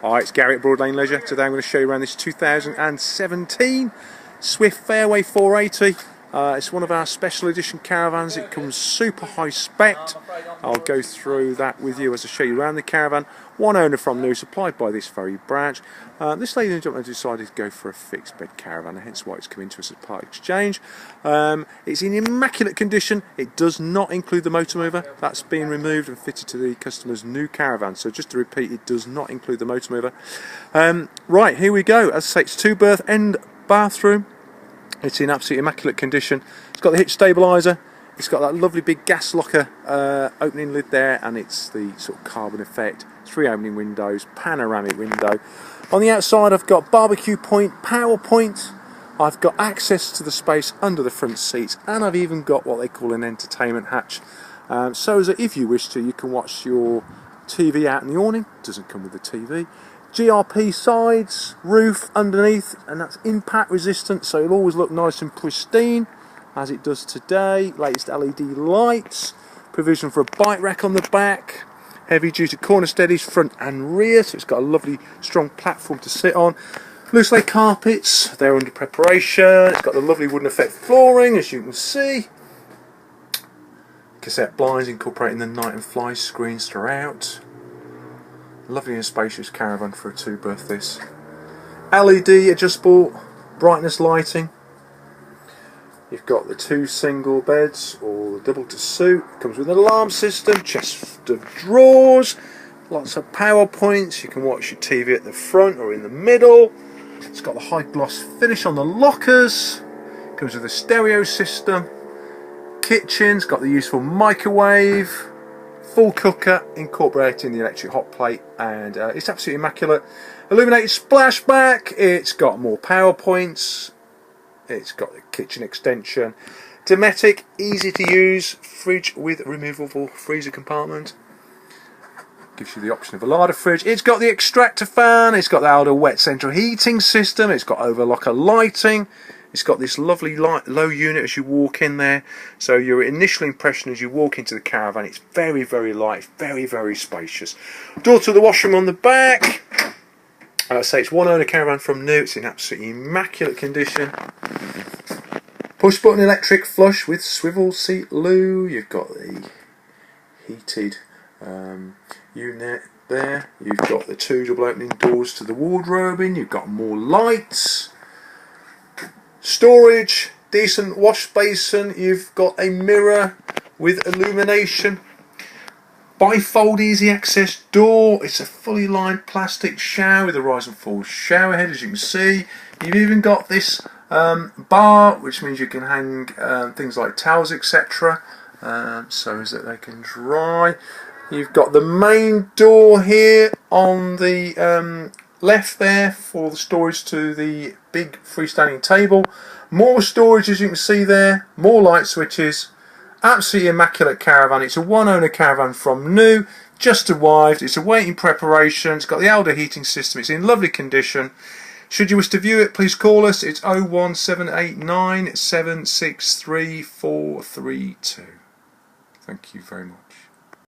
Hi, it's Gary at Broad Lane Leisure. Today I'm going to show you around this 2017 Swift Fairway 480. It's one of our special edition caravans. It comes super high spec. I'll go through that with you as I show you around the caravan. One owner from new, supplied by this very branch. This lady and gentleman decided to go for a fixed bed caravan, hence why it's coming to us as part exchange. It's in immaculate condition. It does not include the motor mover. That's been removed and fitted to the customer's new caravan. So just to repeat, it does not include the motor mover. Right, here we go. As I say, it's 2-berth end bathroom. It's in absolutely immaculate condition. It's got the hitch stabiliser. It's got that lovely big gas locker opening lid there, and it's the sort of carbon effect. 3 opening windows, panoramic window. On the outside I've got barbecue point, power point. I've got access to the space under the front seats, and I've even got what they call an entertainment hatch. So that if you wish to, you can watch your TV out in the awning. It doesn't come with the TV. GRP sides, roof underneath, and that's impact resistant, so it'll always look nice and pristine as it does today. Latest LED lights, provision for a bike rack on the back, heavy duty corner steadies front and rear, so it's got a lovely strong platform to sit on. Loose lay carpets, they're under preparation. It's got the lovely wooden effect flooring, as you can see. Cassette blinds incorporating the night and fly screens throughout. Lovely and spacious caravan for a 2-berth this. LED adjustable brightness lighting. You've got the 2 single beds or the double to suit. Comes with an alarm system, chest of drawers, lots of power points. You can watch your TV at the front or in the middle. It's got the high gloss finish on the lockers. Comes with a stereo system. Kitchen's got the useful microwave. Full cooker incorporating the electric hot plate, and it's absolutely immaculate. Illuminated splashback. It's got more power points. It's got the kitchen extension. Dometic, easy to use fridge with removable freezer compartment. Gives you the option of a larder fridge. It's got the extractor fan. It's got the Aldo wet central heating system. It's got overlocker lighting. It's got this lovely low unit as you walk in there, so your initial impression as you walk into the caravan, it's very, very light, very, very spacious. Door to the washroom on the back. I say it's one owner caravan from new. It's in absolutely immaculate condition. Push button electric flush with swivel seat loo. You've got the heated unit there. You've got the 2 double opening doors to the wardrobing. You've got more lights. Storage, decent wash basin. You've got a mirror with illumination. Bifold easy access door. It's a fully lined plastic shower with a rise and fall shower head, as you can see. You've even got this bar, which means you can hang things like towels, etc. So as that they can dry. You've got the main door here on the left there for the storage to the big freestanding table. More storage, as you can see there, more light switches. Absolutely immaculate caravan. It's a one owner caravan from new, just arrived. It's awaiting preparation. It's got the Aldo heating system. It's in lovely condition. Should you wish to view it, please call us. It's 01789 763 432. Thank you very much.